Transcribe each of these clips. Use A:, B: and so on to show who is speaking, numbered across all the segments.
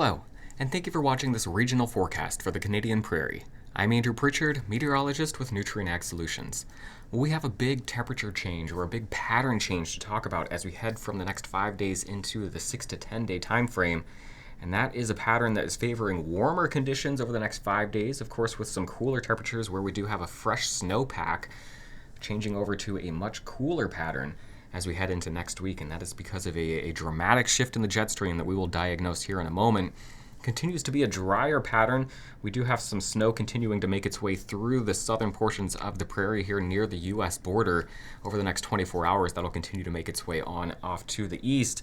A: Hello, and thank you for watching this regional forecast for the Canadian Prairie. I'm Andrew Pritchard, meteorologist with Nutrien Ag Solutions. We have a big temperature change or a big pattern change to talk about as we head from the next 5 days into the 6 to 10 day time frame. And that is a pattern that is favoring warmer conditions over the next 5 days, of course, with some cooler temperatures where we do have a fresh snowpack, changing over to a much cooler pattern as we head into next week, and that is because of a dramatic shift in the jet stream that we will diagnose here in a moment. Continues to be a drier pattern. We do have some snow continuing to make its way through the southern portions of the prairie here near the U.S. border over the next 24 hours. That'll continue to make its way on off to the east.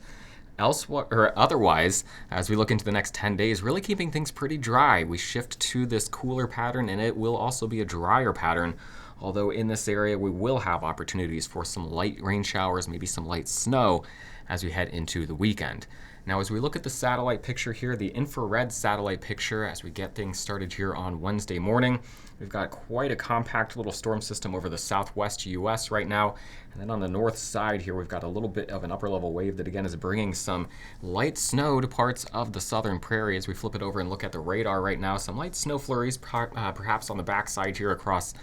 A: Otherwise, as we look into the next 10 days, really keeping things pretty dry. We shift to this cooler pattern, and it will also be a drier pattern. Although in this area, we will have opportunities for some light rain showers, maybe some light snow as we head into the weekend. Now, as we look at the satellite picture here, the infrared satellite picture, as we get things started here on Wednesday morning, we've got quite a compact little storm system over the southwest U.S. right now. And then on the north side here, we've got a little bit of an upper level wave that again is bringing some light snow to parts of the southern prairie. As we flip it over and look at the radar right now, some light snow flurries perhaps on the backside here across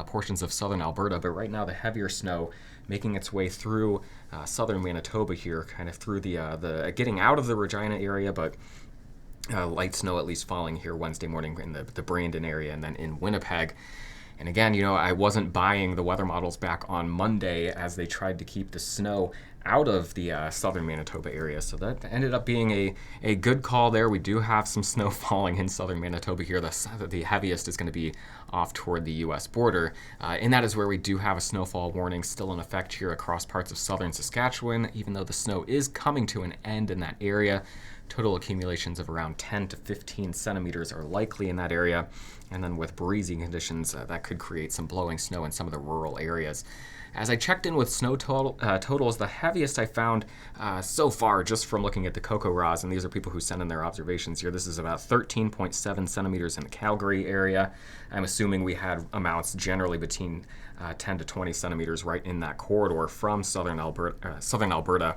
A: portions of southern Alberta. But right now, the heavier snow making its way through southern Manitoba here, kind of through the getting out of the Regina area, but light snow at least falling here Wednesday morning in the Brandon area and then in Winnipeg. And again, I wasn't buying the weather models back on Monday as they tried to keep the snow out of the southern Manitoba area. So that ended up being a good call there. We do have some snow falling in southern Manitoba here. The heaviest is going to be off toward the U.S. border. And that is where we do have a snowfall warning still in effect here across parts of southern Saskatchewan, even though the snow is coming to an end in that area. Total accumulations of around 10 to 15 centimeters are likely in that area. And then with breezy conditions, that could create some blowing snow in some of the rural areas. As I checked in with snow totals, the heaviest I found so far, just from looking at the CocoRaHS, and these are people who send in their observations here, this is about 13.7 centimeters in the Calgary area. I'm assuming we had amounts generally between 10 to 20 centimeters right in that corridor from southern Alberta,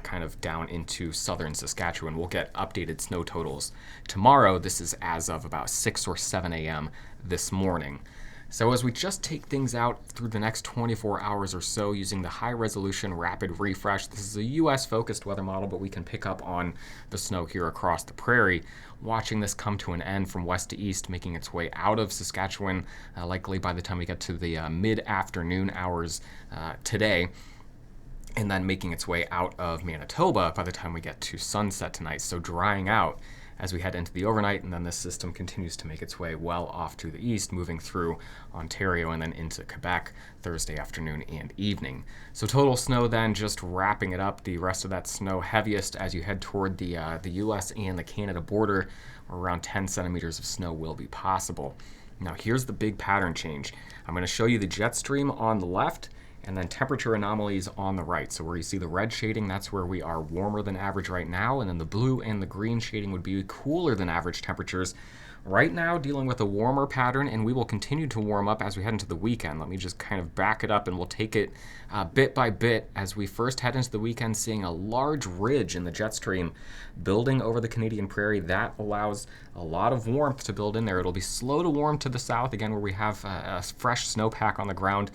A: kind of down into southern Saskatchewan. We'll get updated snow totals tomorrow. This is as of about 6 or 7 a.m. this morning. So as we just take things out through the next 24 hours or so using the high-resolution rapid refresh, this is a U.S.-focused weather model, but we can pick up on the snow here across the prairie. Watching this come to an end from west to east, making its way out of Saskatchewan, likely by the time we get to the mid-afternoon hours today, and then making its way out of Manitoba by the time we get to sunset tonight, so drying out as we head into the overnight, and then this system continues to make its way well off to the east, moving through Ontario and then into Quebec Thursday afternoon and evening. So total snow then, just wrapping it up, the rest of that snow heaviest as you head toward the U.S. and the Canada border, where around 10 centimeters of snow will be possible. Now here's the big pattern change. I'm going to show you the jet stream on the left, and then temperature anomalies on the right. So where you see the red shading, that's where we are warmer than average right now, and then the blue and the green shading would be cooler than average temperatures. Right now, dealing with a warmer pattern, and we will continue to warm up as we head into the weekend. Let me just kind of back it up, and we'll take it bit by bit as we first head into the weekend, seeing a large ridge in the jet stream building over the Canadian prairie. That allows a lot of warmth to build in there. It'll be slow to warm to the south, again, where we have a fresh snowpack on the ground.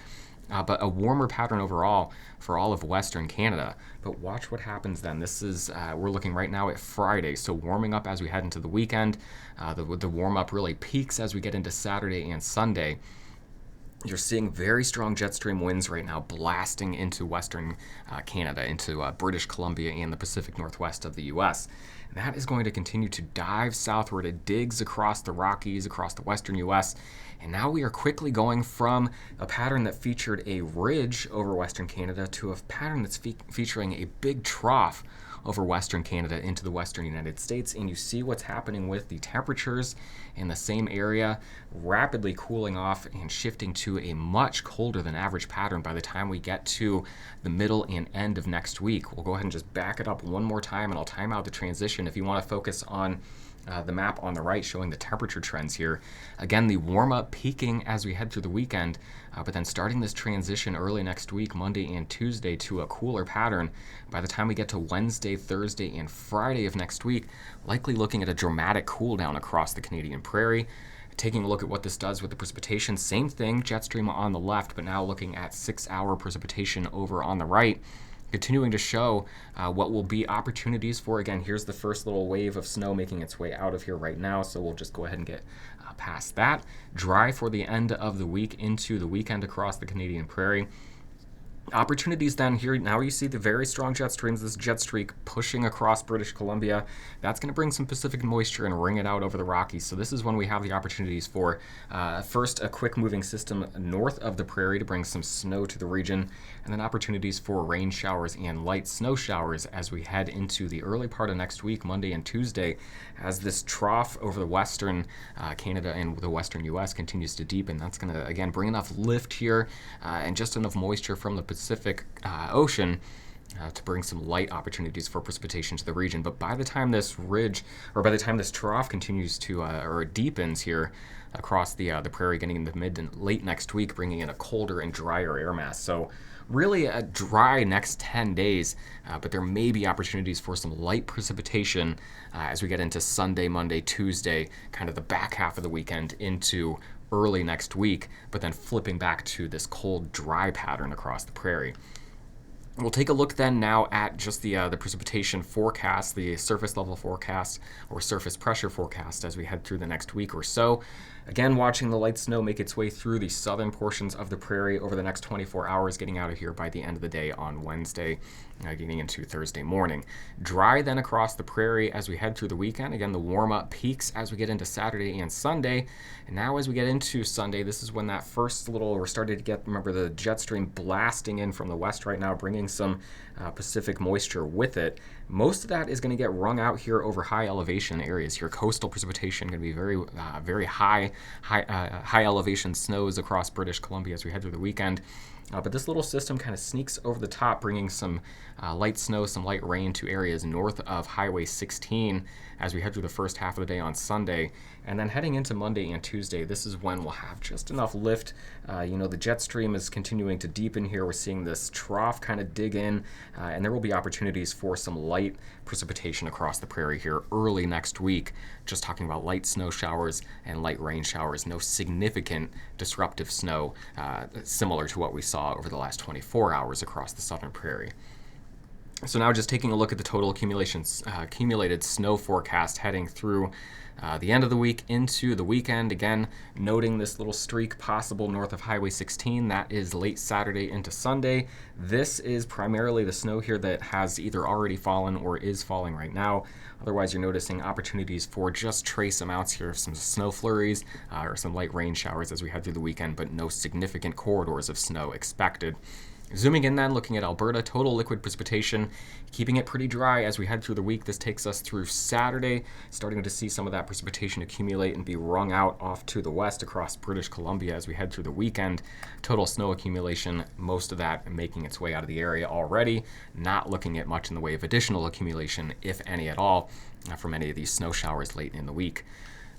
A: But a warmer pattern overall for all of Western Canada. But watch what happens then. This is, we're looking right now at Friday, so warming up as we head into the weekend. The warm-up really peaks as we get into Saturday and Sunday. You're seeing very strong jet stream winds right now blasting into Western Canada, into British Columbia and the Pacific Northwest of the U.S. And that is going to continue to dive southward. It digs across the Rockies, across the western U.S., and now we are quickly going from a pattern that featured a ridge over Western Canada to a pattern that's featuring a big trough over Western Canada into the western United States. And you see what's happening with the temperatures in the same area rapidly cooling off and shifting to a much colder than average pattern by the time we get to the middle and end of next week. We'll go ahead and just back it up one more time, and I'll time out the transition if you want to focus on the map on the right showing the temperature trends here. Again, the warm-up peaking as we head through the weekend, but then starting this transition early next week, Monday and Tuesday, to a cooler pattern. By the time we get to Wednesday Wednesday, Thursday, and Friday of next week, likely looking at a dramatic cool down across the Canadian Prairie. Taking a look at what this does with the precipitation, same thing, jet stream on the left, but now looking at 6-hour precipitation over on the right. Continuing to show what will be opportunities for, again, here's the first little wave of snow making its way out of here right now, so we'll just go ahead and get past that. Dry for the end of the week into the weekend across the Canadian Prairie. Opportunities then here, now you see the very strong jet streams, this jet streak pushing across British Columbia. That's going to bring some Pacific moisture and wring it out over the Rockies. So this is when we have the opportunities for first a quick moving system north of the prairie to bring some snow to the region, and then opportunities for rain showers and light snow showers as we head into the early part of next week, Monday and Tuesday, as this trough over the western Canada and the western U.S. continues to deepen. That's going to, again, bring enough lift here and just enough moisture from the Pacific Ocean to bring some light opportunities for precipitation to the region. But by the time this ridge, or by the time this trough continues to, or deepens here across the prairie, getting into mid and late next week, bringing in a colder and drier air mass. So really a dry next 10 days, but there may be opportunities for some light precipitation as we get into Sunday, Monday, Tuesday, kind of the back half of the weekend into early next week, but then flipping back to this cold, dry pattern across the prairie. We'll take a look then now at just the precipitation forecast, the surface level forecast or surface pressure forecast as we head through the next week or so. Again, watching the light snow make its way through the southern portions of the prairie over the next 24 hours, getting out of here by the end of the day on Wednesday, getting into Thursday morning. Dry then across the prairie as we head through the weekend. Again, the warm-up peaks as we get into Saturday and Sunday. And now as we get into Sunday, this is when that first little, we're starting to get, remember, the jet stream blasting in from the west right now, bringing some Pacific moisture with it. Most of that is going to get wrung out here over high elevation areas here. Coastal precipitation going to be very high elevation snows across British Columbia as we head through the weekend. But this little system kind of sneaks over the top, bringing some light snow, some light rain to areas north of Highway 16 as we head through the first half of the day on Sunday. And then heading into Monday and Tuesday, this is when we'll have just enough lift. The jet stream is continuing to deepen here. We're seeing this trough kind of dig in, and there will be opportunities for some light precipitation across the prairie here early next week. Just talking about light snow showers and light rain showers. No significant disruptive snow, similar to what we saw over the last 24 hours across the southern prairie. So now just taking a look at the total accumulated snow forecast heading through the end of the week into the weekend. Again, noting this little streak possible north of Highway 16. That is late Saturday into Sunday. This is primarily the snow here that has either already fallen or is falling right now. Otherwise, you're noticing opportunities for just trace amounts here of some snow flurries or some light rain showers as we head through the weekend, but no significant corridors of snow expected. Zooming in then, looking at Alberta, total liquid precipitation, keeping it pretty dry as we head through the week. This takes us through Saturday, starting to see some of that precipitation accumulate and be wrung out off to the west across British Columbia as we head through the weekend. Total snow accumulation, most of that making its way out of the area already, not looking at much in the way of additional accumulation, if any at all, from any of these snow showers late in the week.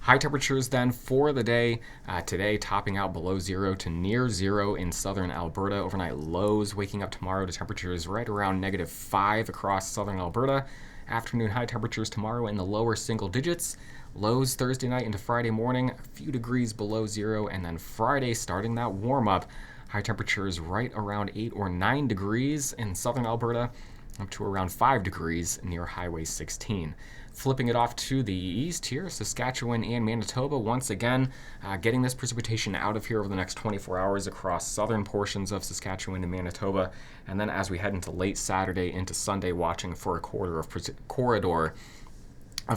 A: High temperatures then for the day today, topping out below zero to near zero in southern Alberta. Overnight lows waking up tomorrow to temperatures right around -5 across southern Alberta. Afternoon high temperatures tomorrow in the lower single digits. Lows Thursday night into Friday morning, a few degrees below zero. And then Friday, starting that warm up, high temperatures right around 8 or 9 degrees in southern Alberta, up to around 5 degrees near Highway 16. Flipping it off to the east here, Saskatchewan and Manitoba, once again getting this precipitation out of here over the next 24 hours across southern portions of Saskatchewan and Manitoba. And then as we head into late Saturday into Sunday, watching for a corridor of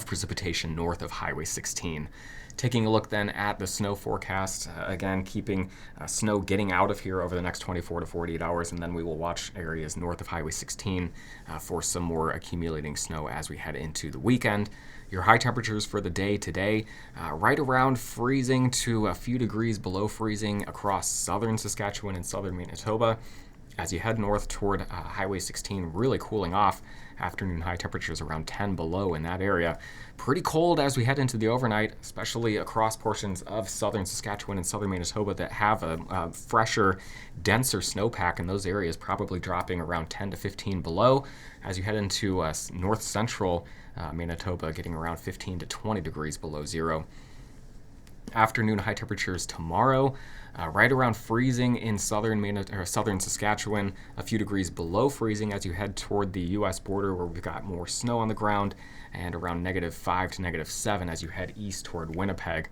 A: precipitation north of Highway 16. Taking a look then at the snow forecast, again keeping snow getting out of here over the next 24 to 48 hours, and then we will watch areas north of Highway 16 for some more accumulating snow as we head into the weekend. Your high temperatures for the day today, right around freezing to a few degrees below freezing across southern Saskatchewan and southern Manitoba. As you head north toward Highway 16, really cooling off. Afternoon high temperatures around 10 below in that area. Pretty cold as we head into the overnight, especially across portions of southern Saskatchewan and southern Manitoba that have a fresher, denser snowpack in those areas, probably dropping around 10 to 15 below. As you head into north central Manitoba, getting around 15 to 20 degrees below zero. Afternoon high temperatures tomorrow, right around freezing in southern Saskatchewan, a few degrees below freezing as you head toward the U.S. border where we've got more snow on the ground, and around -5 to -7 as you head east toward Winnipeg.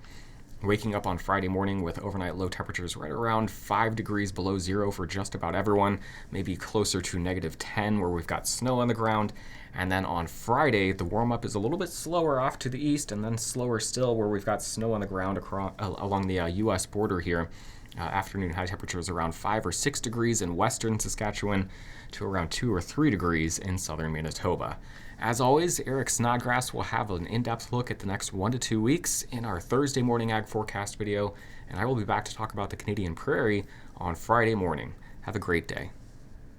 A: Waking up on Friday morning with overnight low temperatures right around 5 degrees below zero for just about everyone, maybe closer to -10 where we've got snow on the ground. And then on Friday, the warm-up is a little bit slower off to the east, and then slower still where we've got snow on the ground along the U.S. border here. Afternoon high temperatures around 5 or 6 degrees in western Saskatchewan to around 2 or 3 degrees in southern Manitoba. As always, Eric Snodgrass will have an in-depth look at the next 1 to 2 weeks in our Thursday morning ag forecast video, and I will be back to talk about the Canadian prairie on Friday morning. Have a great day.